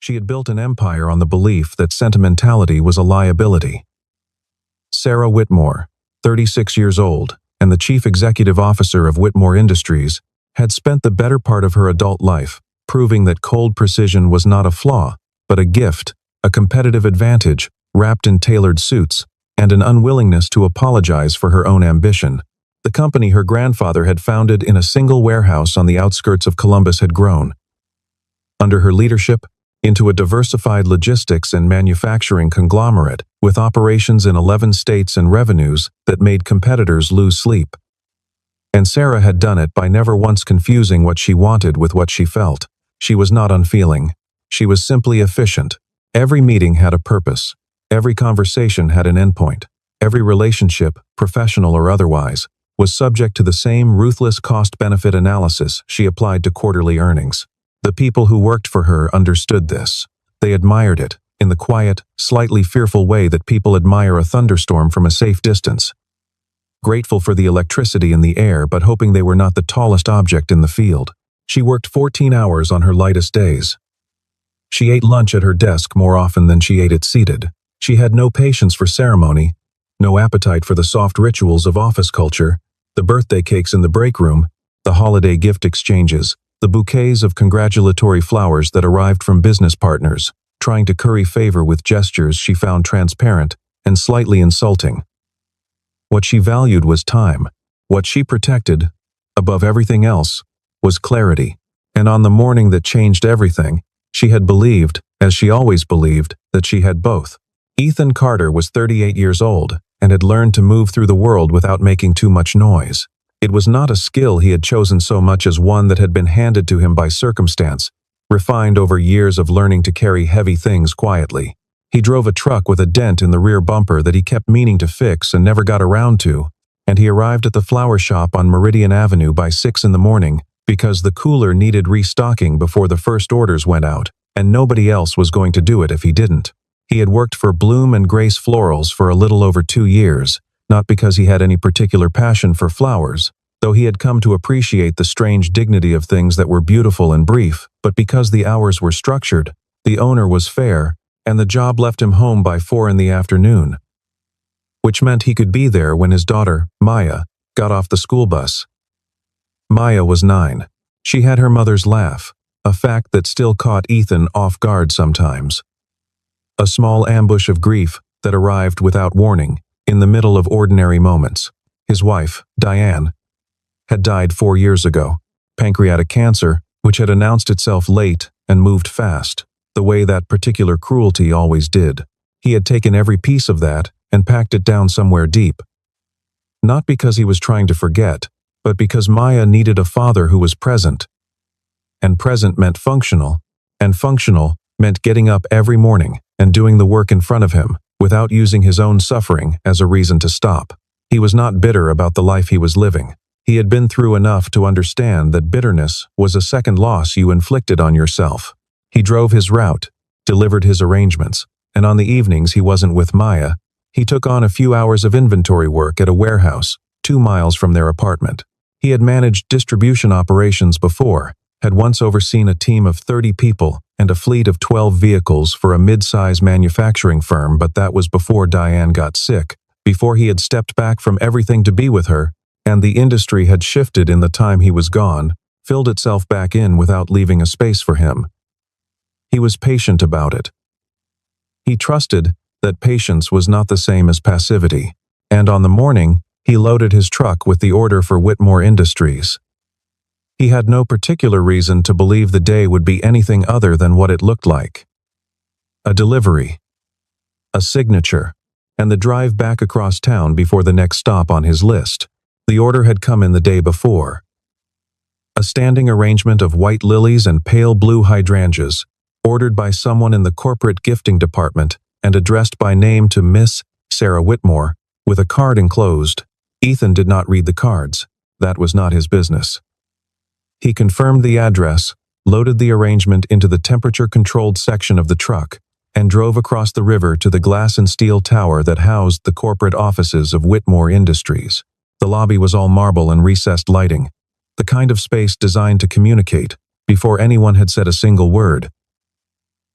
She had built an empire on the belief that sentimentality was a liability. Sarah Whitmore, 36 years old, and the chief executive officer of Whitmore Industries, had spent the better part of her adult life proving that cold precision was not a flaw, but a gift, a competitive advantage, wrapped in tailored suits, and an unwillingness to apologize for her own ambition. The company her grandfather had founded in a single warehouse on the outskirts of Columbus had grown, under her leadership, into a diversified logistics and manufacturing conglomerate with operations in 11 states and revenues that made competitors lose sleep. And Sarah had done it by never once confusing what she wanted with what she felt. She was not unfeeling. She was simply efficient. Every meeting had a purpose. Every conversation had an endpoint. Every relationship, professional or otherwise, was subject to the same ruthless cost-benefit analysis she applied to quarterly earnings. The people who worked for her understood this. They admired it, in the quiet, slightly fearful way that people admire a thunderstorm from a safe distance. Grateful for the electricity in the air but hoping they were not the tallest object in the field. She worked 14 hours on her lightest days. She ate lunch at her desk more often than she ate it seated. She had no patience for ceremony, no appetite for the soft rituals of office culture, the birthday cakes in the break room, the holiday gift exchanges, the bouquets of congratulatory flowers that arrived from business partners, trying to curry favor with gestures she found transparent and slightly insulting. What she valued was time. What she protected, above everything else, was clarity. And on the morning that changed everything, she had believed, as she always believed, that she had both. Ethan Carter was 38 years old and had learned to move through the world without making too much noise. It was not a skill he had chosen so much as one that had been handed to him by circumstance, refined over years of learning to carry heavy things quietly. He drove a truck with a dent in the rear bumper that he kept meaning to fix and never got around to, and he arrived at the flower shop on Meridian Avenue by 6 in the morning because the cooler needed restocking before the first orders went out, and nobody else was going to do it if he didn't. He had worked for Bloom and Grace Florals for a little over 2 years, not because he had any particular passion for flowers, though he had come to appreciate the strange dignity of things that were beautiful and brief, but because the hours were structured, the owner was fair, and the job left him home by 4 in the afternoon, which meant he could be there when his daughter, Maya, got off the school bus. Maya was 9. She had her mother's laugh, a fact that still caught Ethan off guard sometimes. A small ambush of grief that arrived without warning, in the middle of ordinary moments. His wife, Diane, had died 4 years ago. Pancreatic cancer, which had announced itself late and moved fast, the way that particular cruelty always did. He had taken every piece of that and packed it down somewhere deep. Not because he was trying to forget, but because Maya needed a father who was present. And present meant functional, and functional meant getting up every morning and doing the work in front of him, without using his own suffering as a reason to stop. He was not bitter about the life he was living. He had been through enough to understand that bitterness was a second loss you inflicted on yourself. He drove his route, delivered his arrangements, and on the evenings he wasn't with Maya, he took on a few hours of inventory work at a warehouse 2 miles from their apartment. He had managed distribution operations before, had once overseen a team of 30 people and a fleet of 12 vehicles for a mid-size manufacturing firm, but that was before Diane got sick, before he had stepped back from everything to be with her, and the industry had shifted in the time he was gone, filled itself back in without leaving a space for him. He was patient about it. He trusted that patience was not the same as passivity, and on the morning, he loaded his truck with the order for Whitmore Industries. He had no particular reason to believe the day would be anything other than what it looked like. A delivery, a signature, and the drive back across town before the next stop on his list. The order had come in the day before. A standing arrangement of white lilies and pale blue hydrangeas, ordered by someone in the corporate gifting department and addressed by name to Miss Sarah Whitmore, with a card enclosed. Ethan did not read the cards. That was not his business. He confirmed the address, loaded the arrangement into the temperature-controlled section of the truck, and drove across the river to the glass and steel tower that housed the corporate offices of Whitmore Industries. The lobby was all marble and recessed lighting, the kind of space designed to communicate, before anyone had said a single word.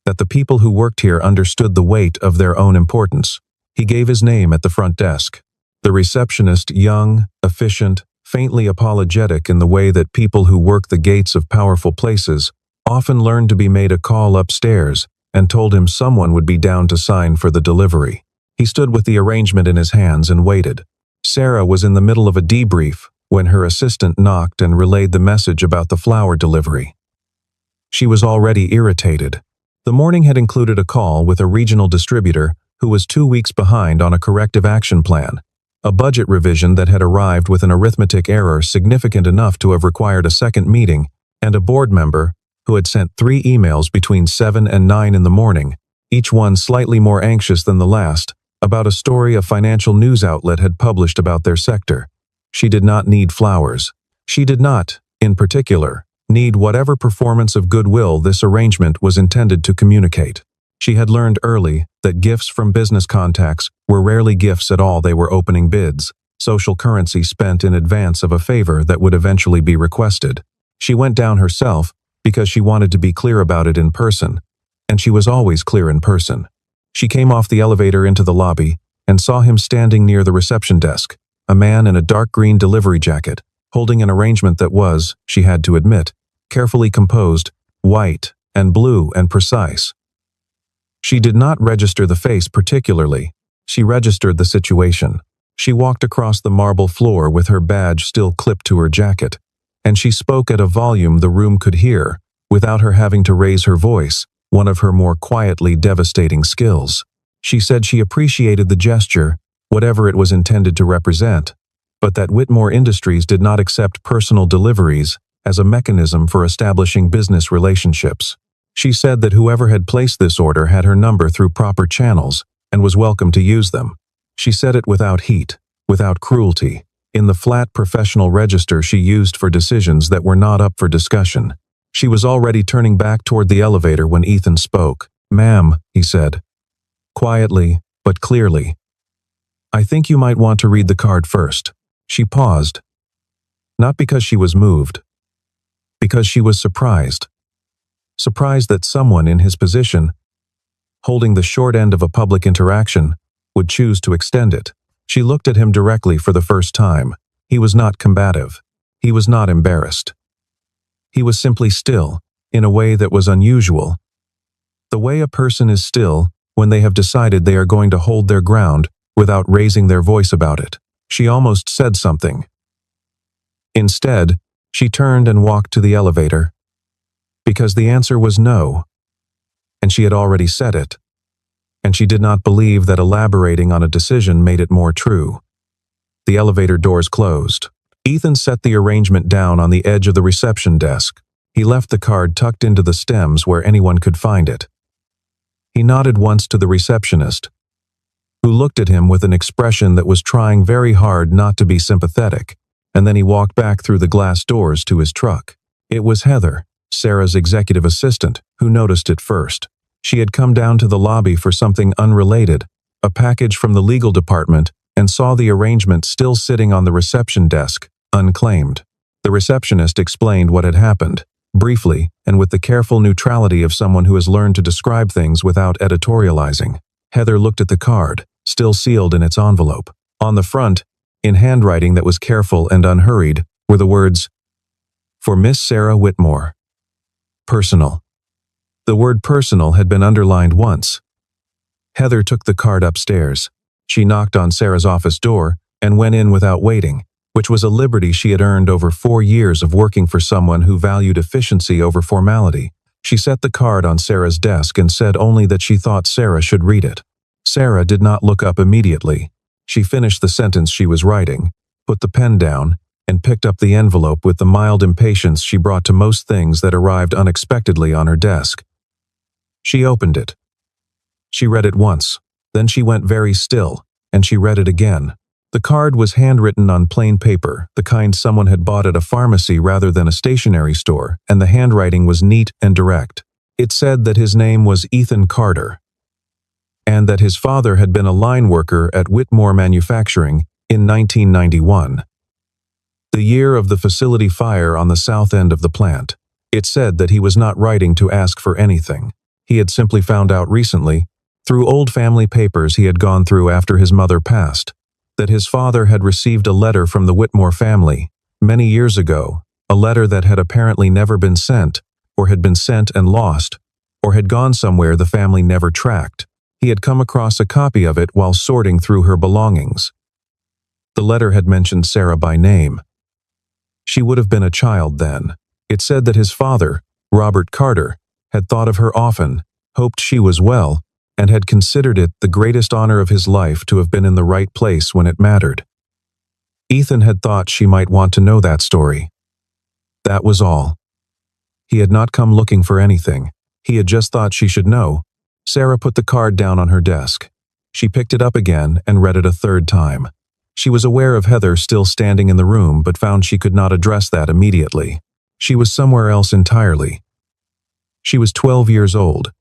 that the people who worked here understood the weight of their own importance. He gave his name at the front desk. The receptionist, young, efficient, faintly apologetic in the way that people who work the gates of powerful places often learn to be made a call upstairs, and told him someone would be down to sign for the delivery. He stood with the arrangement in his hands and waited. Sarah was in the middle of a debrief when her assistant knocked and relayed the message about the flower delivery. She was already irritated. The morning had included a call with a regional distributor who was 2 weeks behind on a corrective action plan, a budget revision that had arrived with an arithmetic error significant enough to have required a second meeting, and a board member who had sent 3 emails between 7 and 9 in the morning, each one slightly more anxious than the last, about a story a financial news outlet had published about their sector. She did not need flowers. She did not, in particular, need whatever performance of goodwill this arrangement was intended to communicate. She had learned early that gifts from business contacts were rarely gifts at all. They were opening bids, social currency spent in advance of a favor that would eventually be requested. She went down herself because she wanted to be clear about it in person, and she was always clear in person. She came off the elevator into the lobby and saw him standing near the reception desk, a man in a dark green delivery jacket, holding an arrangement that was, she had to admit, carefully composed, white and blue and precise. She did not register the face particularly. She registered the situation. She walked across the marble floor with her badge still clipped to her jacket, and she spoke at a volume the room could hear, without her having to raise her voice, one of her more quietly devastating skills. She said she appreciated the gesture, whatever it was intended to represent, but that Whitmore Industries did not accept personal deliveries as a mechanism for establishing business relationships. She said that whoever had placed this order had her number through proper channels and was welcome to use them. She said it without heat, without cruelty, in the flat professional register she used for decisions that were not up for discussion. She was already turning back toward the elevator when Ethan spoke. "Ma'am," he said, quietly but clearly, "I think you might want to read the card first." She paused, not because she was moved, because she was surprised. Surprised that someone in his position, holding the short end of a public interaction, would choose to extend it. She looked at him directly for the first time. He was not combative. He was not embarrassed. He was simply still, in a way that was unusual. The way a person is still when they have decided they are going to hold their ground without raising their voice about it. She almost said something. Instead, she turned and walked to the elevator. Because the answer was no, and she had already said it, and she did not believe that elaborating on a decision made it more true. The elevator doors closed. Ethan set the arrangement down on the edge of the reception desk. He left the card tucked into the stems where anyone could find it. He nodded once to the receptionist, who looked at him with an expression that was trying very hard not to be sympathetic, and then he walked back through the glass doors to his truck. It was Heather, Sarah's executive assistant, who noticed it first. She had come down to the lobby for something unrelated, a package from the legal department, and saw the arrangement still sitting on the reception desk, unclaimed. The receptionist explained what had happened, briefly and with the careful neutrality of someone who has learned to describe things without editorializing. Heather looked at the card, still sealed in its envelope. On the front, in handwriting that was careful and unhurried, were the words, "For Miss Sarah Whitmore. Personal." The word personal had been underlined once. Heather took the card upstairs. She knocked on Sarah's office door and went in without waiting, which was a liberty she had earned over 4 years of working for someone who valued efficiency over formality. She set the card on Sarah's desk and said only that she thought Sarah should read it. Sarah did not look up immediately. She finished the sentence she was writing, put the pen down, and picked up the envelope with the mild impatience she brought to most things that arrived unexpectedly on her desk. She opened it. She read it once, then she went very still, and she read it again. The card was handwritten on plain paper, the kind someone had bought at a pharmacy rather than a stationery store, and the handwriting was neat and direct. It said that his name was Ethan Carter, and that his father had been a line worker at Whitmore Manufacturing in 1991. The year of the facility fire on the south end of the plant. It said that he was not writing to ask for anything. He had simply found out recently, through old family papers he had gone through after his mother passed, that his father had received a letter from the Whitmore family, many years ago, a letter that had apparently never been sent, or had been sent and lost, or had gone somewhere the family never tracked. He had come across a copy of it while sorting through her belongings. The letter had mentioned Sarah by name. She would have been a child then. It said that his father, Robert Carter, had thought of her often, hoped she was well, and had considered it the greatest honor of his life to have been in the right place when it mattered. Ethan had thought she might want to know that story. That was all. He had not come looking for anything. He had just thought she should know. Sarah put the card down on her desk. She picked it up again and read it a third time. She was aware of Heather still standing in the room but found she could not address that immediately. She was somewhere else entirely. She was 12 years old,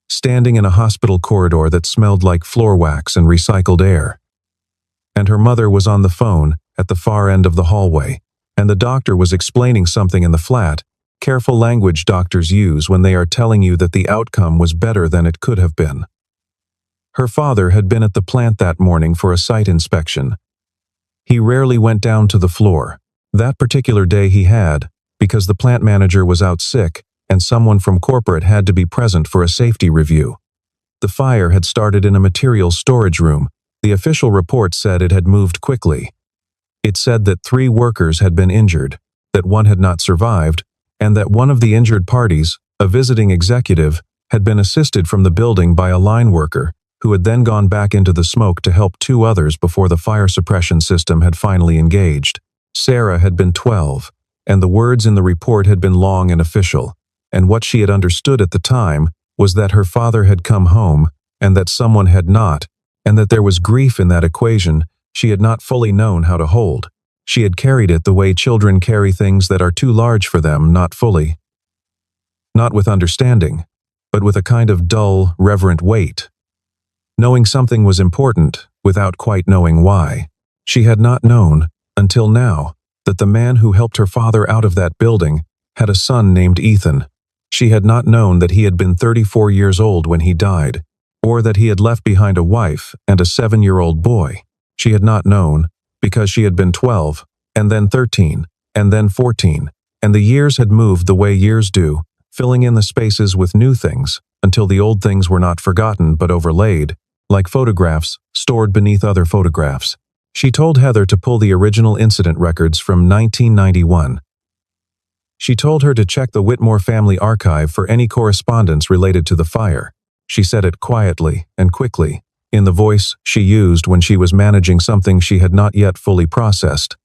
standing in a hospital corridor that smelled like floor wax and recycled air. And her mother was on the phone at the far end of the hallway, and the doctor was explaining something in the flat, careful language doctors use when they are telling you that the outcome was better than it could have been. Her father had been at the plant that morning for a site inspection. He rarely went down to the floor. That particular day he had, because the plant manager was out sick, and someone from corporate had to be present for a safety review. The fire had started in a materials storage room. The official report said it had moved quickly. It said that 3 workers had been injured, that 1 had not survived, and that one of the injured parties, a visiting executive, had been assisted from the building by a line worker, who had then gone back into the smoke to help 2 others before the fire suppression system had finally engaged. Sarah had been 12, and the words in the report had been long and official, and what she had understood at the time was that her father had come home, and that someone had not, and that there was grief in that equation she had not fully known how to hold. She had carried it the way children carry things that are too large for them, not fully. Not with understanding, but with a kind of dull, reverent weight. Knowing something was important, without quite knowing why. She had not known, until now, that the man who helped her father out of that building had a son named Ethan. She had not known that he had been 34 years old when he died, or that he had left behind a wife and a 7-year-old boy. She had not known, because she had been 12, and then 13, and then 14, and the years had moved the way years do, filling in the spaces with new things, until the old things were not forgotten but overlaid, like photographs stored beneath other photographs. She told Heather to pull the original incident records from 1991. She told her to check the Whitmore family archive for any correspondence related to the fire. She said it quietly and quickly, in the voice she used when she was managing something she had not yet fully processed.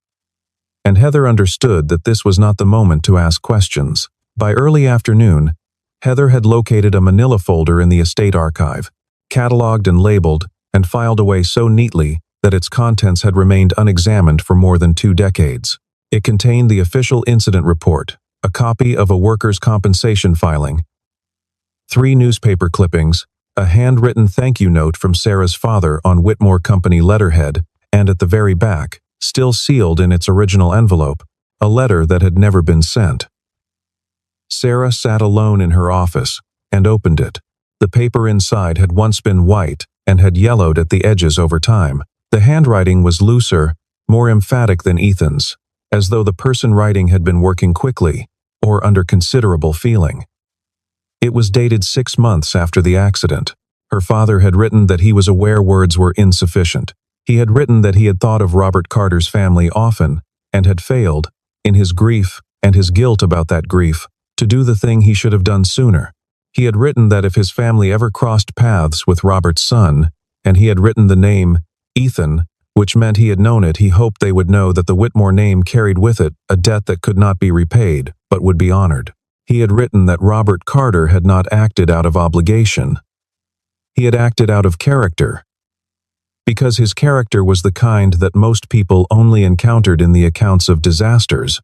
And Heather understood that this was not the moment to ask questions. By early afternoon, Heather had located a manila folder in the estate archive, cataloged and labeled, and filed away so neatly that its contents had remained unexamined for more than 2 decades. It contained the official incident report, a copy of a workers' compensation filing, 3 newspaper clippings, a handwritten thank you note from Sarah's father on Whitmore Company letterhead, and at the very back, still sealed in its original envelope, a letter that had never been sent. Sarah sat alone in her office and opened it. The paper inside had once been white and had yellowed at the edges over time. The handwriting was looser, more emphatic than Ethan's, as though the person writing had been working quickly or under considerable feeling. It was dated 6 months after the accident. Her father had written that he was aware words were insufficient. He had written that he had thought of Robert Carter's family often and had failed, in his grief and his guilt about that grief, to do the thing he should have done sooner. He had written that if his family ever crossed paths with Robert's son, and he had written the name Ethan, which meant he had known it, he hoped they would know that the Whitmore name carried with it a debt that could not be repaid, but would be honored. He had written that Robert Carter had not acted out of obligation. He had acted out of character, because his character was the kind that most people only encountered in the accounts of disasters.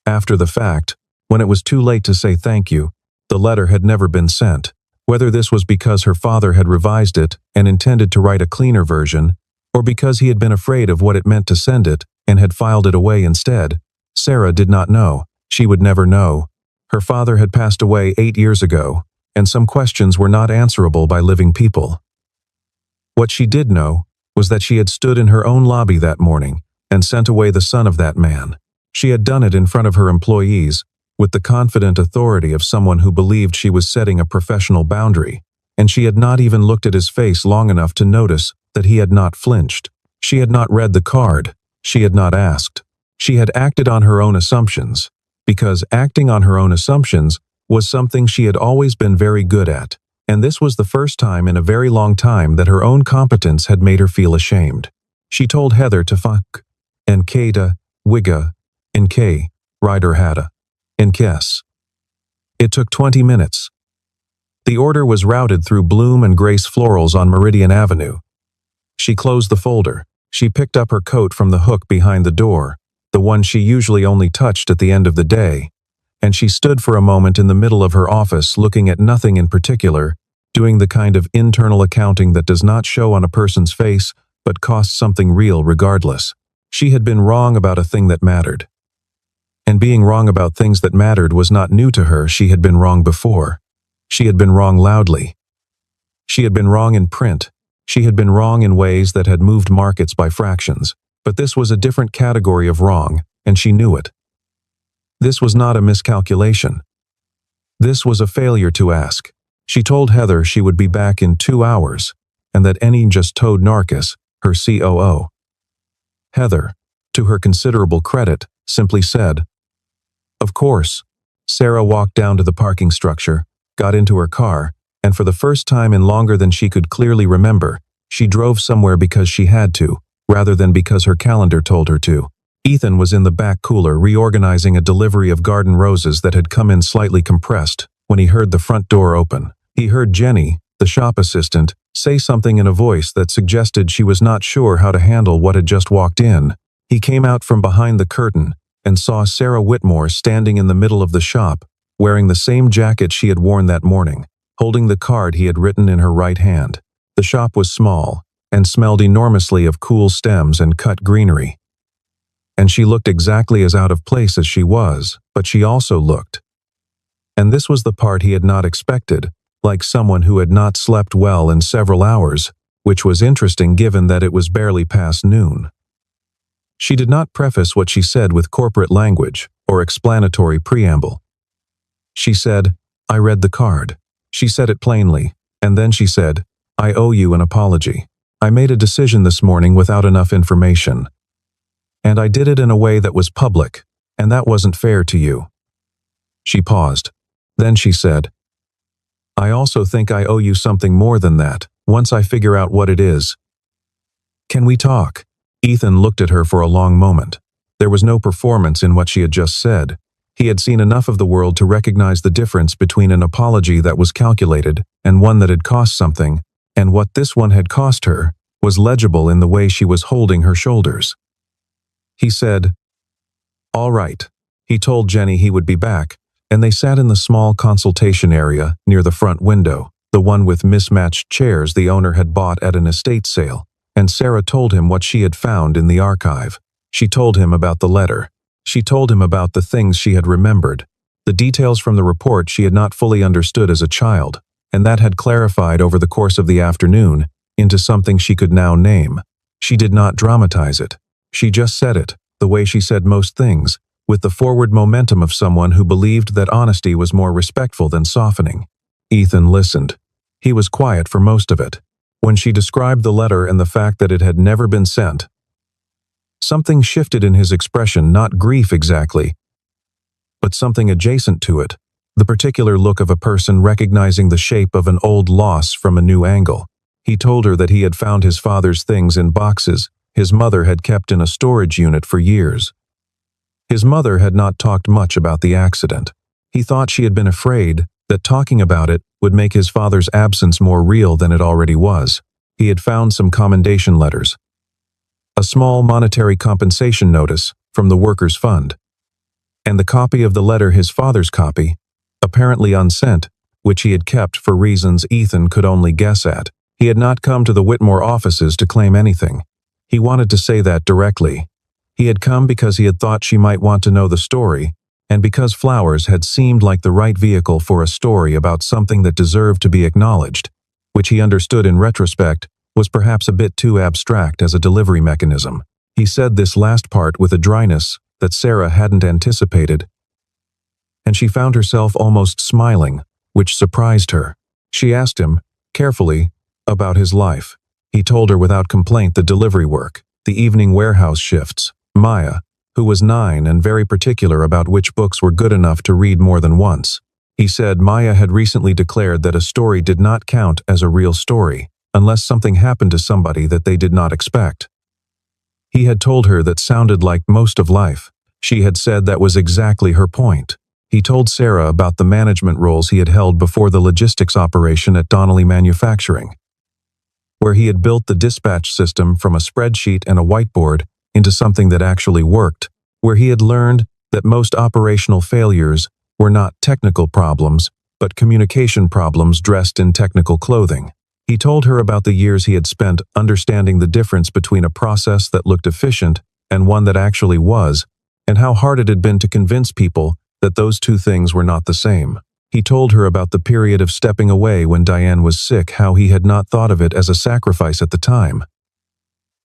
After the fact, when it was too late to say thank you, the letter had never been sent. Whether this was because her father had revised it and intended to write a cleaner version, or because he had been afraid of what it meant to send it and had filed it away instead, Sarah did not know. She would never know. Her father had passed away 8 years ago, and some questions were not answerable by living people. What she did know was that she had stood in her own lobby that morning and sent away the son of that man. She had done it in front of her employees, with the confident authority of someone who believed she was setting a professional boundary, and she had not even looked at his face long enough to notice that he had not flinched. She had not read the card. She had not asked. She had acted on her own assumptions, because acting on her own assumptions was something she had always been very good at, and this was the first time in a very long time that her own competence had made her feel ashamed. She told Heather to fuck, and K to wigga, and K, rider hada, and kiss. It took 20 minutes. The order was routed through Bloom and Grace Florals on Meridian Avenue. She closed the folder. She picked up her coat from the hook behind the door, the one she usually only touched at the end of the day, and she stood for a moment in the middle of her office looking at nothing in particular, doing the kind of internal accounting that does not show on a person's face but costs something real regardless. She had been wrong about a thing that mattered. And being wrong about things that mattered was not new to her. She had been wrong before. She had been wrong loudly. She had been wrong in print. She had been wrong in ways that had moved markets by fractions. But this was a different category of wrong, and she knew it. This was not a miscalculation. This was a failure to ask. She told Heather she would be back in 2 hours, and that Annie just told Narcus, her COO. Heather, to her considerable credit, simply said, "Of course." Sarah walked down to the parking structure, got into her car, and for the first time in longer than she could clearly remember, she drove somewhere because she had to, rather than because her calendar told her to. Ethan was in the back cooler reorganizing a delivery of garden roses that had come in slightly compressed when he heard the front door open. He heard Jenny, the shop assistant, say something in a voice that suggested she was not sure how to handle what had just walked in. He came out from behind the curtain and saw Sarah Whitmore standing in the middle of the shop, wearing the same jacket she had worn that morning, holding the card he had written in her right hand. The shop was small and smelled enormously of cool stems and cut greenery. And she looked exactly as out of place as she was, but she also looked. And this was the part he had not expected, like someone who had not slept well in several hours, which was interesting given that it was barely past noon. She did not preface what she said with corporate language or explanatory preamble. She said, "I read the card." She said it plainly, and then she said, "I owe you an apology. I made a decision this morning without enough information. And I did it in a way that was public, and that wasn't fair to you." She paused. Then she said, "I also think I owe you something more than that, once I figure out what it is. Can we talk?" Ethan looked at her for a long moment. There was no performance in what she had just said. He had seen enough of the world to recognize the difference between an apology that was calculated and one that had cost something, and what this one had cost her was legible in the way she was holding her shoulders. He said, "All right." He told Jenny he would be back, and they sat in the small consultation area near the front window, the one with mismatched chairs the owner had bought at an estate sale, and Sarah told him what she had found in the archive. She told him about the letter. She told him about the things she had remembered, the details from the report she had not fully understood as a child, and that had clarified over the course of the afternoon into something she could now name. She did not dramatize it. She just said it, the way she said most things, with the forward momentum of someone who believed that honesty was more respectful than softening. Ethan listened. He was quiet for most of it. When she described the letter and the fact that it had never been sent, something shifted in his expression, not grief exactly, but something adjacent to it, the particular look of a person recognizing the shape of an old loss from a new angle. He told her that he had found his father's things in boxes his mother had kept in a storage unit for years. His mother had not talked much about the accident. He thought she had been afraid that talking about it would make his father's absence more real than it already was. He had found some commendation letters, a small monetary compensation notice from the Workers' Fund, and the copy of the letter his father's copy, apparently unsent, which he had kept for reasons Ethan could only guess at. He had not come to the Whitmore offices to claim anything. He wanted to say that directly. He had come because he had thought she might want to know the story, And because flowers had seemed like the right vehicle for a story about something that deserved to be acknowledged, which he understood in retrospect was perhaps a bit too abstract as a delivery mechanism. He said this last part with a dryness that Sarah hadn't anticipated, and she found herself almost smiling, which surprised her. She asked him, carefully, about his life. He told her without complaint the delivery work, the evening warehouse shifts, Maya, who was 9 and very particular about which books were good enough to read more than once. He said Maya had recently declared that a story did not count as a real story, unless something happened to somebody that they did not expect. He had told her that sounded like most of life. She had said that was exactly her point. He told Sarah about the management roles he had held before the logistics operation at Donnelly Manufacturing, where he had built the dispatch system from a spreadsheet and a whiteboard into something that actually worked, where he had learned that most operational failures were not technical problems, but communication problems dressed in technical clothing. He told her about the years he had spent understanding the difference between a process that looked efficient and one that actually was, and how hard it had been to convince people that those two things were not the same. He told her about the period of stepping away when Diane was sick, how he had not thought of it as a sacrifice at the time,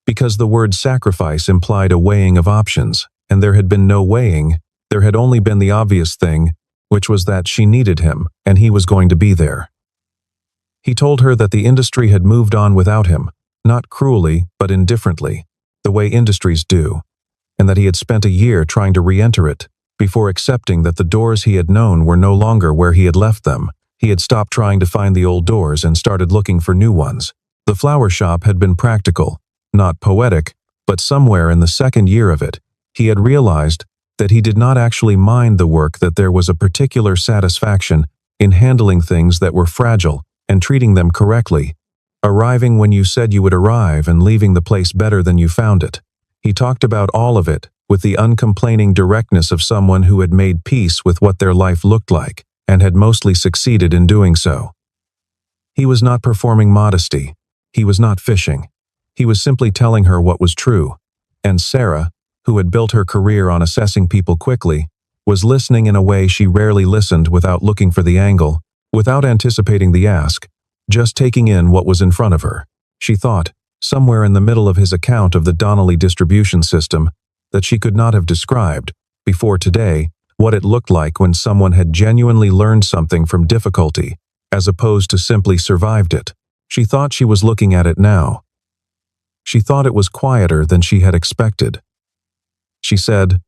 because the word sacrifice implied a weighing of options, and there had been no weighing. There had only been the obvious thing, which was that she needed him, and he was going to be there. He told her that the industry had moved on without him, not cruelly, but indifferently, the way industries do, and that he had spent a year trying to re-enter it, before accepting that the doors he had known were no longer where he had left them. He had stopped trying to find the old doors and started looking for new ones. The flower shop had been practical, not poetic, but somewhere in the second year of it, he had realized that he did not actually mind the work, that there was a particular satisfaction in handling things that were fragile and treating them correctly, arriving when you said you would arrive and leaving the place better than you found it. He talked about all of it with the uncomplaining directness of someone who had made peace with what their life looked like and had mostly succeeded in doing so. He was not performing modesty. He was not fishing. He was simply telling her what was true. And Sarah, who had built her career on assessing people quickly, was listening in a way she rarely listened, without looking for the angle, without anticipating the ask, just taking in what was in front of her. She thought, somewhere in the middle of his account of the Donnelly distribution system, that she could not have described, before today, what it looked like when someone had genuinely learned something from difficulty, as opposed to simply survived it. She thought she was looking at it now. She thought it was quieter than she had expected. She said,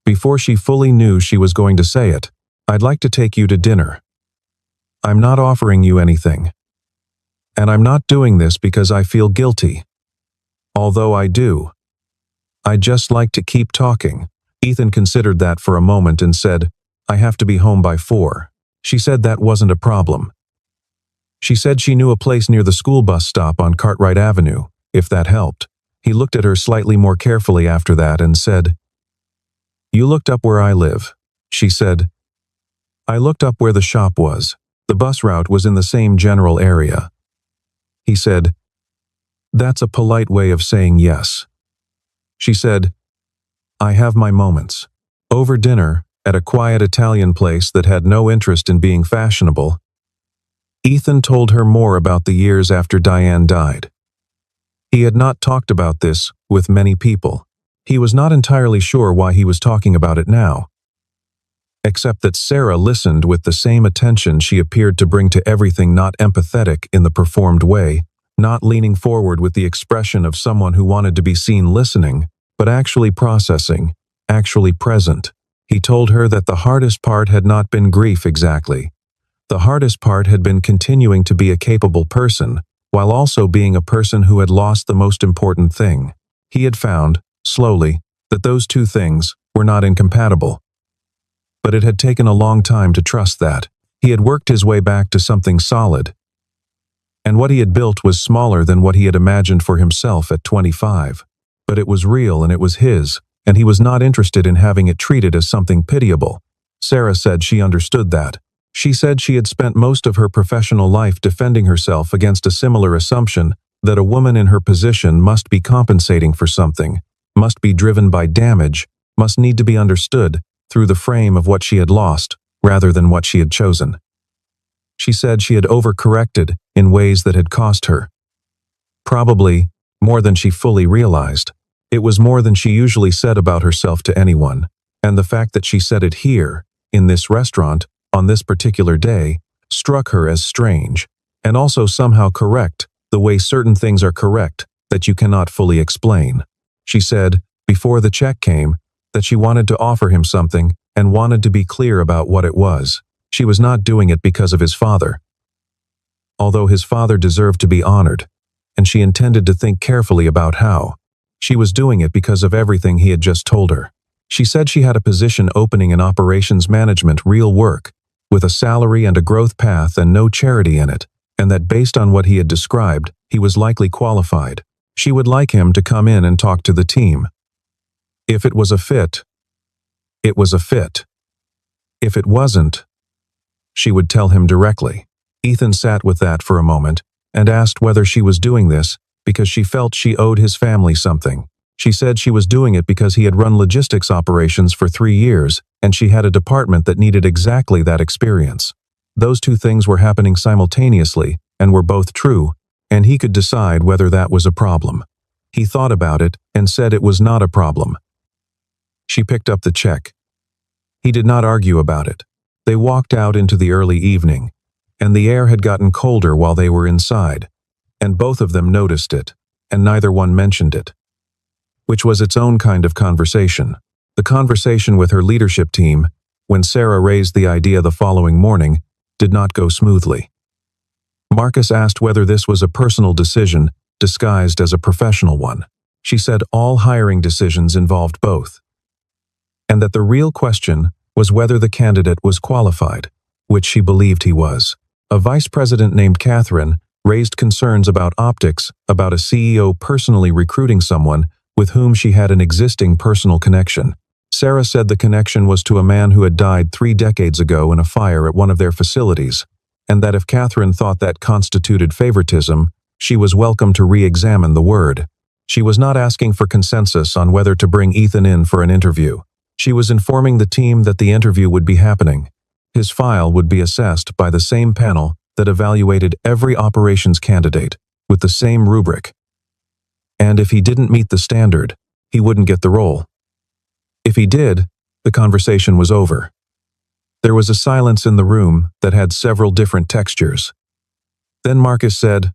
before she fully knew she was going to say it, "I'd like to take you to dinner. I'm not offering you anything. And I'm not doing this because I feel guilty. Although I do. I'd just like to keep talking." Ethan considered that for a moment and said, "I have to be home by 4. She said that wasn't a problem. She said she knew a place near the school bus stop on Cartwright Avenue, if that helped. He looked at her slightly more carefully after that and said, "You looked up where I live." She said, "I looked up where the shop was. The bus route was in the same general area." He said, "That's a polite way of saying yes." She said, "I have my moments." Over dinner, at a quiet Italian place that had no interest in being fashionable, Ethan told her more about the years after Diane died. He had not talked about this with many people. He was not entirely sure why he was talking about it now, except that Sarah listened with the same attention she appeared to bring to everything, not empathetic in the performed way, not leaning forward with the expression of someone who wanted to be seen listening, but actually processing, actually present. He told her that the hardest part had not been grief exactly. The hardest part had been continuing to be a capable person, while also being a person who had lost the most important thing. He had found, slowly, that those two things were not incompatible. But it had taken a long time to trust that. He had worked his way back to something solid, and what he had built was smaller than what he had imagined for himself at 25. But it was real and it was his, and he was not interested in having it treated as something pitiable. Sarah said she understood that. She said she had spent most of her professional life defending herself against a similar assumption that a woman in her position must be compensating for something, must be driven by damage, must need to be understood, through the frame of what she had lost, rather than what she had chosen. She said she had overcorrected in ways that had cost her. Probably more than she fully realized. It was more than she usually said about herself to anyone, and the fact that she said it here, in this restaurant, on this particular day, struck her as strange, and also somehow correct, the way certain things are correct that you cannot fully explain. She said, before the check came, that she wanted to offer him something and wanted to be clear about what it was. She was not doing it because of his father, although his father deserved to be honored, and she intended to think carefully about how. She was doing it because of everything he had just told her. She said she had a position opening in operations management, real work, with a salary and a growth path and no charity in it, and that based on what he had described, he was likely qualified. She would like him to come in and talk to the team. If it was a fit, it was a fit. If it wasn't, she would tell him directly. Ethan sat with that for a moment and asked whether she was doing this because she felt she owed his family something. She said she was doing it because he had run logistics operations for 3 years and she had a department that needed exactly that experience. Those two things were happening simultaneously and were both true, and he could decide whether that was a problem. He thought about it and said it was not a problem. She picked up the check. He did not argue about it. They walked out into the early evening, and the air had gotten colder while they were inside, and both of them noticed it, and neither one mentioned it, which was its own kind of conversation. The conversation with her leadership team, when Sarah raised the idea the following morning, did not go smoothly. Marcus asked whether this was a personal decision disguised as a professional one. She said all hiring decisions involved both, and that the real question was whether the candidate was qualified, which she believed he was. A vice president named Catherine raised concerns about optics, about a CEO personally recruiting someone with whom she had an existing personal connection. Sarah said the connection was to a man who had died 3 decades ago in a fire at one of their facilities, and that if Catherine thought that constituted favoritism, she was welcome to re-examine the word. She was not asking for consensus on whether to bring Ethan in for an interview. She was informing the team that the interview would be happening. His file would be assessed by the same panel that evaluated every operations candidate with the same rubric. And if he didn't meet the standard, he wouldn't get the role. If he did, the conversation was over. There was a silence in the room that had several different textures. Then Marcus said,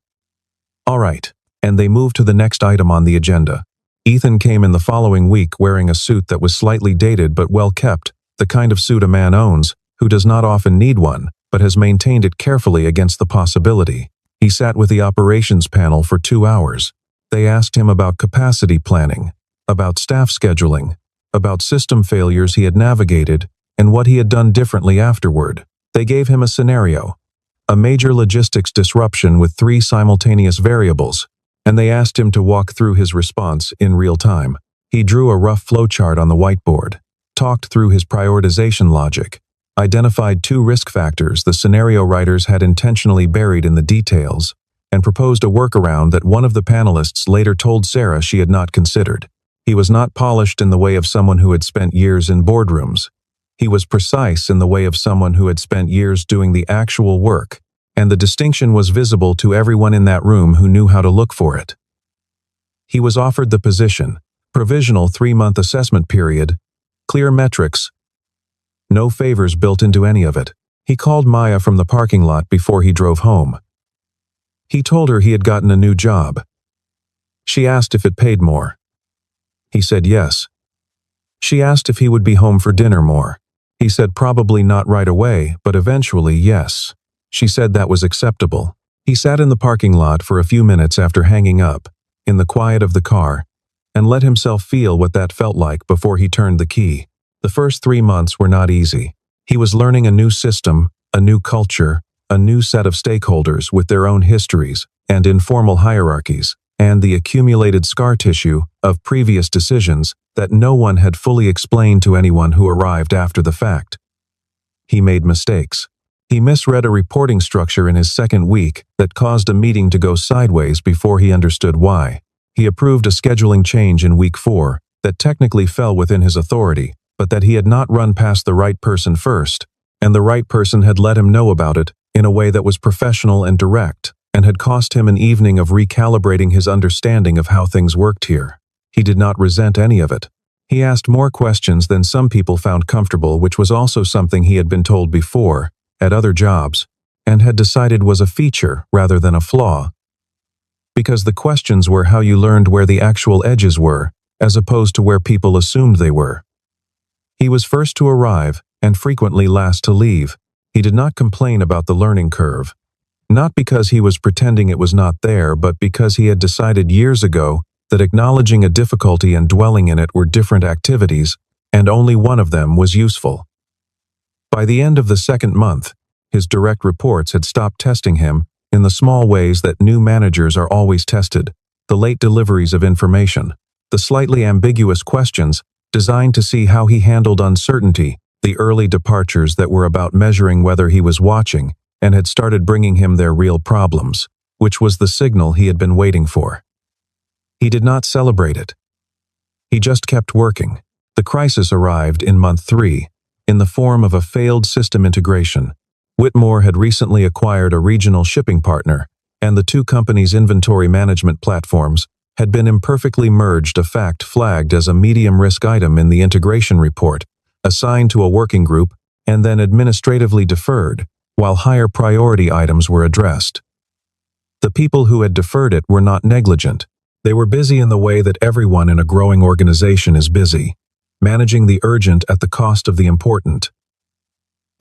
"All right," and they moved to the next item on the agenda. Ethan came in the following week wearing a suit that was slightly dated but well kept, the kind of suit a man owns who does not often need one, but has maintained it carefully against the possibility. He sat with the operations panel for 2 hours. They asked him about capacity planning, about staff scheduling, about system failures he had navigated, and what he had done differently afterward. They gave him a scenario, a major logistics disruption with 3 simultaneous variables, and they asked him to walk through his response in real time. He drew a rough flowchart on the whiteboard, talked through his prioritization logic, identified 2 risk factors the scenario writers had intentionally buried in the details, and proposed a workaround that one of the panelists later told Sarah she had not considered. He was not polished in the way of someone who had spent years in boardrooms. He was precise in the way of someone who had spent years doing the actual work, and the distinction was visible to everyone in that room who knew how to look for it. He was offered the position, provisional 3-month assessment period, clear metrics, no favors built into any of it. He called Maya from the parking lot before he drove home. He told her he had gotten a new job. She asked if it paid more. He said yes. She asked if he would be home for dinner more. He said probably not right away, but eventually yes. She said that was acceptable. He sat in the parking lot for a few minutes after hanging up, in the quiet of the car, and let himself feel what that felt like before he turned the key. The first 3 months were not easy. He was learning a new system, a new culture, a new set of stakeholders with their own histories and informal hierarchies, and the accumulated scar tissue of previous decisions that no one had fully explained to anyone who arrived after the fact. He made mistakes. He misread a reporting structure in his second week that caused a meeting to go sideways before he understood why. He approved a scheduling change in week 4 that technically fell within his authority, but that he had not run past the right person first, and the right person had let him know about it in a way that was professional and direct, and had cost him an evening of recalibrating his understanding of how things worked here. He did not resent any of it. He asked more questions than some people found comfortable, which was also something he had been told before, at other jobs, and had decided was a feature rather than a flaw. Because the questions were how you learned where the actual edges were, as opposed to where people assumed they were. He was first to arrive, and frequently last to leave. He did not complain about the learning curve. Not because he was pretending it was not there, but because he had decided years ago that acknowledging a difficulty and dwelling in it were different activities, and only one of them was useful. By the end of the second month, his direct reports had stopped testing him in the small ways that new managers are always tested: the late deliveries of information, the slightly ambiguous questions designed to see how he handled uncertainty, the early departures that were about measuring whether he was watching and had started bringing him their real problems, which was the signal he had been waiting for. He did not celebrate it. He just kept working. The crisis arrived in month 3, in the form of a failed system integration. Whitmore had recently acquired a regional shipping partner, and the two companies' inventory management platforms had been imperfectly merged, a fact flagged as a medium-risk item in the integration report, assigned to a working group, and then administratively deferred, while higher priority items were addressed. The people who had deferred it were not negligent. They were busy in the way that everyone in a growing organization is busy, managing the urgent at the cost of the important.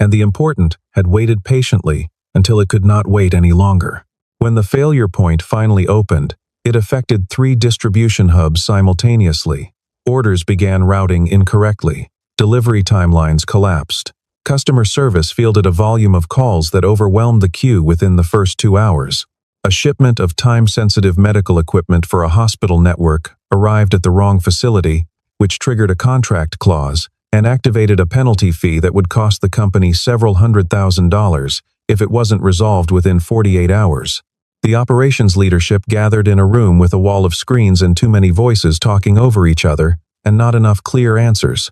And the important had waited patiently until it could not wait any longer. When the failure point finally opened, it affected 3 distribution hubs simultaneously. Orders began routing incorrectly. Delivery timelines collapsed. Customer service fielded a volume of calls that overwhelmed the queue within the first 2 hours. A shipment of time-sensitive medical equipment for a hospital network arrived at the wrong facility, which triggered a contract clause and activated a penalty fee that would cost the company several $100,000 if it wasn't resolved within 48 hours. The operations leadership gathered in a room with a wall of screens and too many voices talking over each other, and not enough clear answers.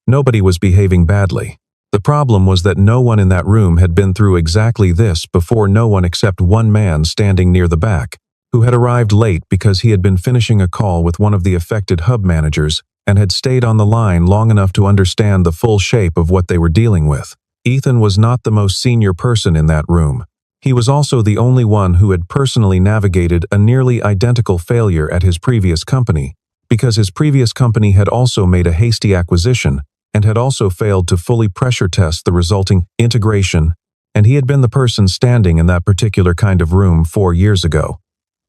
Nobody was behaving badly. The problem was that no one in that room had been through exactly this before, no one except one man standing near the back, who had arrived late because he had been finishing a call with one of the affected hub managers and had stayed on the line long enough to understand the full shape of what they were dealing with. Ethan was not the most senior person in that room. He was also the only one who had personally navigated a nearly identical failure at his previous company, because his previous company had also made a hasty acquisition and had also failed to fully pressure test the resulting integration, and he had been the person standing in that particular kind of room 4 years ago.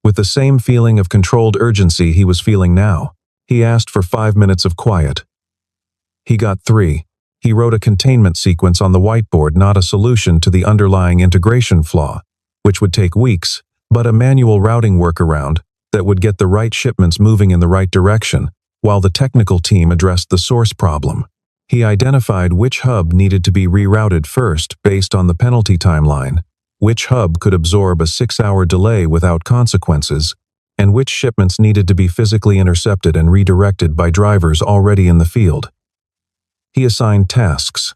With the same feeling of controlled urgency he was feeling now, he asked for 5 minutes of quiet. He got 3. He wrote a containment sequence on the whiteboard, not a solution to the underlying integration flaw, which would take weeks, but a manual routing workaround that would get the right shipments moving in the right direction, while the technical team addressed the source problem. He identified which hub needed to be rerouted first based on the penalty timeline, which hub could absorb a 6-hour delay without consequences, and which shipments needed to be physically intercepted and redirected by drivers already in the field. He assigned tasks.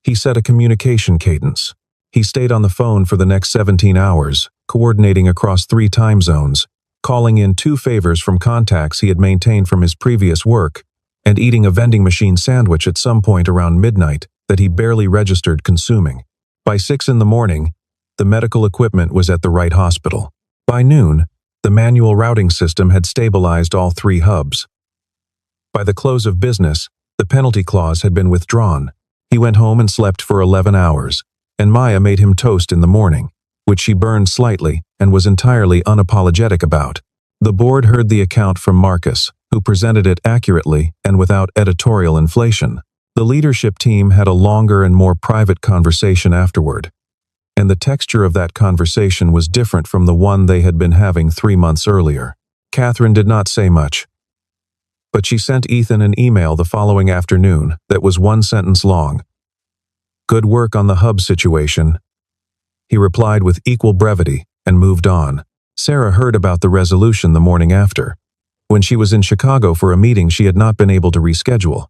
He set a communication cadence. He stayed on the phone for the next 17 hours, coordinating across 3 time zones, calling in 2 favors from contacts he had maintained from his previous work, and eating a vending machine sandwich at some point around midnight that he barely registered consuming. By 6 in the morning, the medical equipment was at the right hospital. By noon, the manual routing system had stabilized all 3 hubs. By the close of business, the penalty clause had been withdrawn. He went home and slept for 11 hours, and Maya made him toast in the morning, which she burned slightly and was entirely unapologetic about. The board heard the account from Marcus, who presented it accurately and without editorial inflation. The leadership team had a longer and more private conversation afterward, and the texture of that conversation was different from the one they had been having 3 months earlier. Catherine did not say much, but she sent Ethan an email the following afternoon that was 1 sentence long. "Good work on the hub situation." He replied with equal brevity and moved on. Sarah heard about the resolution the morning after. When she was in Chicago for a meeting she had not been able to reschedule.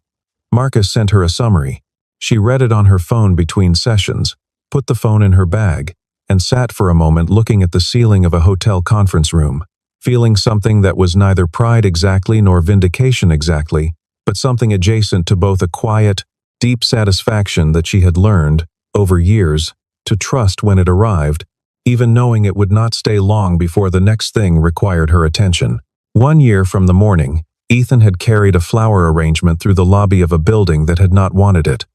Marcus sent her a summary. She read it on her phone between sessions, put the phone in her bag, and sat for a moment looking at the ceiling of a hotel conference room, feeling something that was neither pride exactly nor vindication exactly, but something adjacent to both a quiet, deep satisfaction that she had learned, over years, to trust when it arrived, even knowing it would not stay long before the next thing required her attention. 1 year from the morning, Ethan had carried a flower arrangement through the lobby of a building that had not wanted it.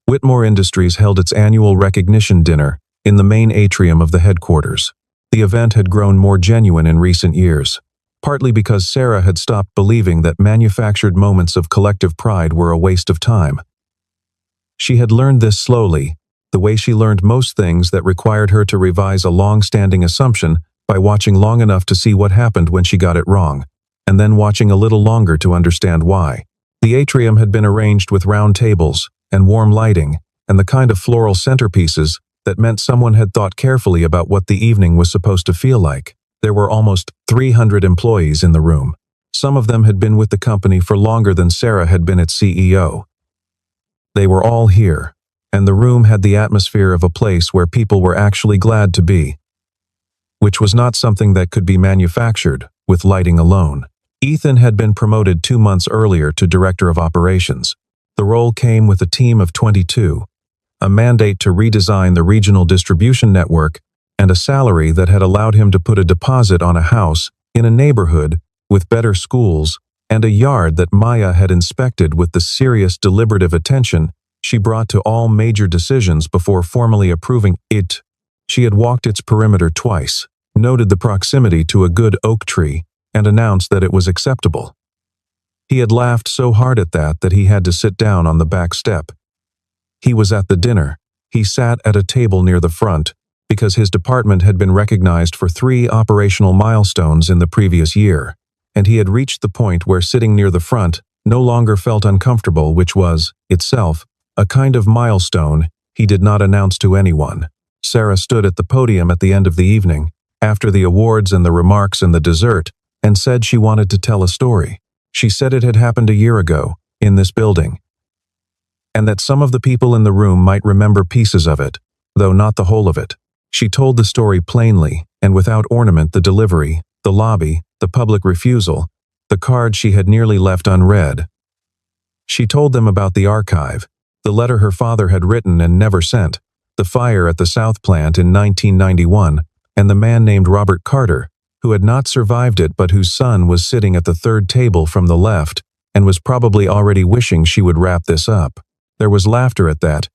Whitmore Industries held its annual recognition dinner in the main atrium of the headquarters. The event had grown more genuine in recent years, partly because Sarah had stopped believing that manufactured moments of collective pride were a waste of time. She had learned this slowly, the way she learned most things that required her to revise a long-standing assumption by watching long enough to see what happened when she got it wrong, and then watching a little longer to understand why. The atrium had been arranged with round tables and warm lighting and the kind of floral centerpieces that meant someone had thought carefully about what the evening was supposed to feel like. There were almost 300 employees in the room. Some of them had been with the company for longer than Sarah had been its CEO. They were all here, and the room had the atmosphere of a place where people were actually glad to be, which was not something that could be manufactured with lighting alone. Ethan had been promoted 2 months earlier to Director of Operations. The role came with a team of 22, a mandate to redesign the regional distribution network, and a salary that had allowed him to put a deposit on a house in a neighborhood with better schools and a yard that Maya had inspected with the serious deliberative attention she brought to all major decisions before formally approving it. She had walked its perimeter twice, noted the proximity to a good oak tree, and announced that it was acceptable. He had laughed so hard at that he had to sit down on the back step. He was at the dinner. He sat at a table near the front, because his department had been recognized for 3 operational milestones in the previous year, and he had reached the point where sitting near the front no longer felt uncomfortable, which was, itself, a kind of milestone he did not announce to anyone. Sarah stood at the podium at the end of the evening, after the awards and the remarks and the dessert, and said she wanted to tell a story. She said it had happened a year ago, in this building, and that some of the people in the room might remember pieces of it, though not the whole of it. She told the story plainly and without ornament: the delivery, the lobby, the public refusal, the card she had nearly left unread. She told them about the archive, the letter her father had written and never sent, the fire at the South plant in 1991, and the man named Robert Carter, who had not survived it but whose son was sitting at the third table from the left and was probably already wishing she would wrap this up. There was laughter at that,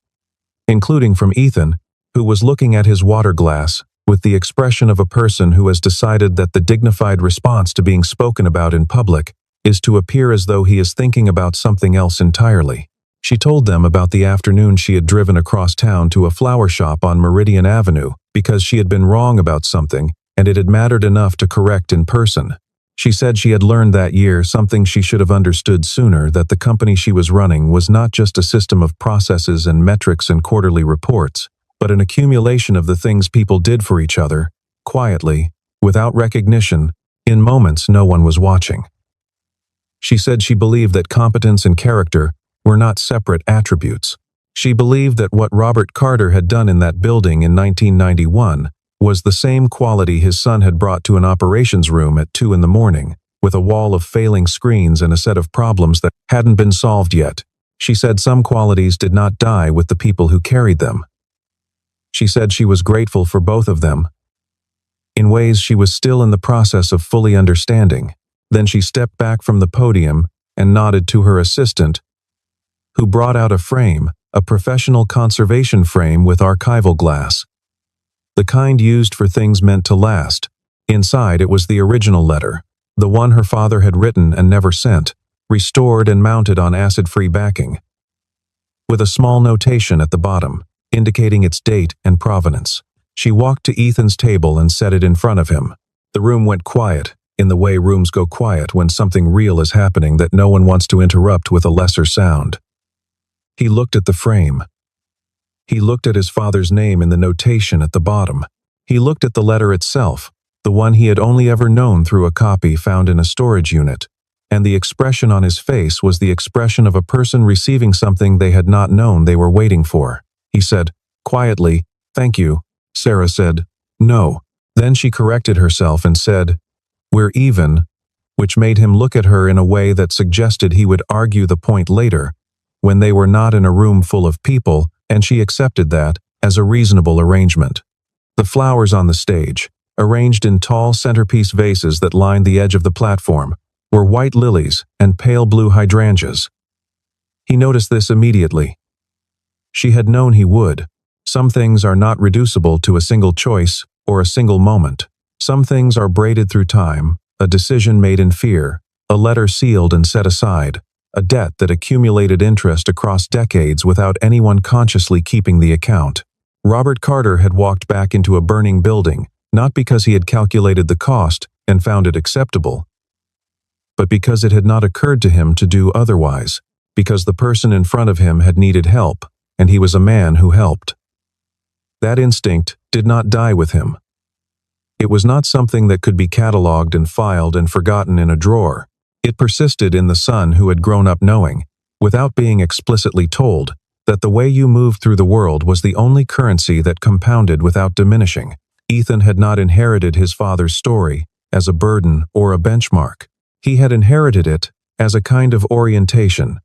including from Ethan, who was looking at his water glass with the expression of a person who has decided that the dignified response to being spoken about in public is to appear as though he is thinking about something else entirely. She told them about the afternoon she had driven across town to a flower shop on Meridian Avenue because she had been wrong about something and it had mattered enough to correct in person. She said she had learned that year something she should have understood sooner: that the company she was running was not just a system of processes and metrics and quarterly reports, but an accumulation of the things people did for each other, quietly, without recognition, in moments no one was watching. She said she believed that competence and character were not separate attributes. She believed that what Robert Carter had done in that building in 1991 was the same quality his son had brought to an operations room at 2 in the morning, with a wall of failing screens and a set of problems that hadn't been solved yet. She said some qualities did not die with the people who carried them. She said she was grateful for both of them, in ways she was still in the process of fully understanding. Then she stepped back from the podium and nodded to her assistant, who brought out a frame, a professional conservation frame with archival glass, the kind used for things meant to last. Inside it was the original letter, the one her father had written and never sent, restored and mounted on acid-free backing, with a small notation at the bottom, indicating its date and provenance. She walked to Ethan's table and set it in front of him. The room went quiet, in the way rooms go quiet when something real is happening that no one wants to interrupt with a lesser sound. He looked at the frame. He looked at his father's name in the notation at the bottom. He looked at the letter itself, the one he had only ever known through a copy found in a storage unit. and the expression on his face was the expression of a person receiving something they had not known they were waiting for. He said, quietly, "Thank you." Sarah said, "No." Then she corrected herself and said, "We're even," which made him look at her in a way that suggested he would argue the point later, when they were not in a room full of people, and she accepted that as a reasonable arrangement. The flowers on the stage, arranged in tall centerpiece vases that lined the edge of the platform, were white lilies and pale blue hydrangeas. He noticed this immediately. She had known he would. Some things are not reducible to a single choice or a single moment. Some things are braided through time, a decision made in fear, a letter sealed and set aside, a debt that accumulated interest across decades without anyone consciously keeping the account. Robert Carter had walked back into a burning building, not because he had calculated the cost and found it acceptable, but because it had not occurred to him to do otherwise, because the person in front of him had needed help, and he was a man who helped. That instinct did not die with him. It was not something that could be catalogued and filed and forgotten in a drawer. It persisted in the son who had grown up knowing, without being explicitly told, that the way you moved through the world was the only currency that compounded without diminishing. Ethan had not inherited his father's story as a burden or a benchmark. He had inherited it as a kind of orientation,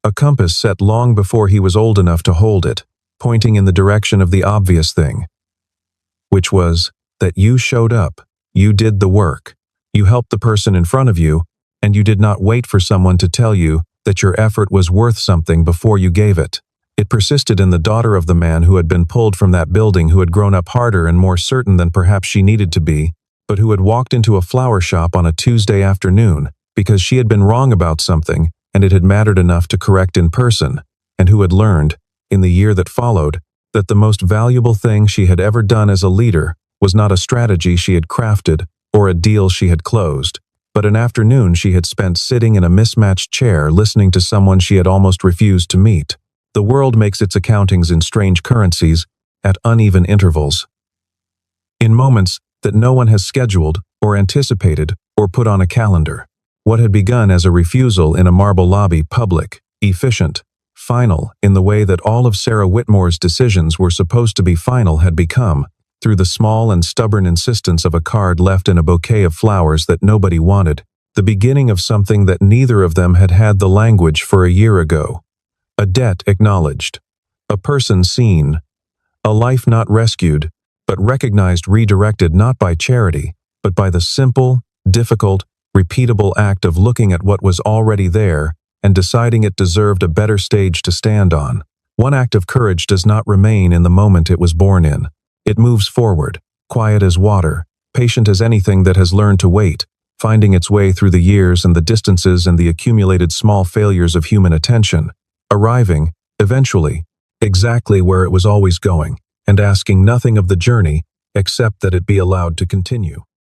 a compass set long before he was old enough to hold it, pointing in the direction of the obvious thing, which was that you showed up, you did the work, you helped the person in front of you, and you did not wait for someone to tell you that your effort was worth something before you gave it. It persisted in the daughter of the man who had been pulled from that building, who had grown up harder and more certain than perhaps she needed to be, but who had walked into a flower shop on a Tuesday afternoon because she had been wrong about something and it had mattered enough to correct in person, and who had learned, in the year that followed, that the most valuable thing she had ever done as a leader was not a strategy she had crafted or a deal she had closed, but an afternoon she had spent sitting in a mismatched chair listening to someone she had almost refused to meet. The world makes its accountings in strange currencies, at uneven intervals, in moments that no one has scheduled or anticipated or put on a calendar. What had begun as a refusal in a marble lobby, public, efficient, final in the way that all of Sarah Whitmore's decisions were supposed to be final, had become, through the small and stubborn insistence of a card left in a bouquet of flowers that nobody wanted, the beginning of something that neither of them had had the language for a year ago. A debt acknowledged, a person seen, a life not rescued, but recognized, redirected not by charity, but by the simple, difficult, repeatable act of looking at what was already there and deciding it deserved a better stage to stand on. One act of courage does not remain in the moment it was born in. It moves forward, quiet as water, patient as anything that has learned to wait, finding its way through the years and the distances and the accumulated small failures of human attention, arriving, eventually, exactly where it was always going, and asking nothing of the journey except that it be allowed to continue.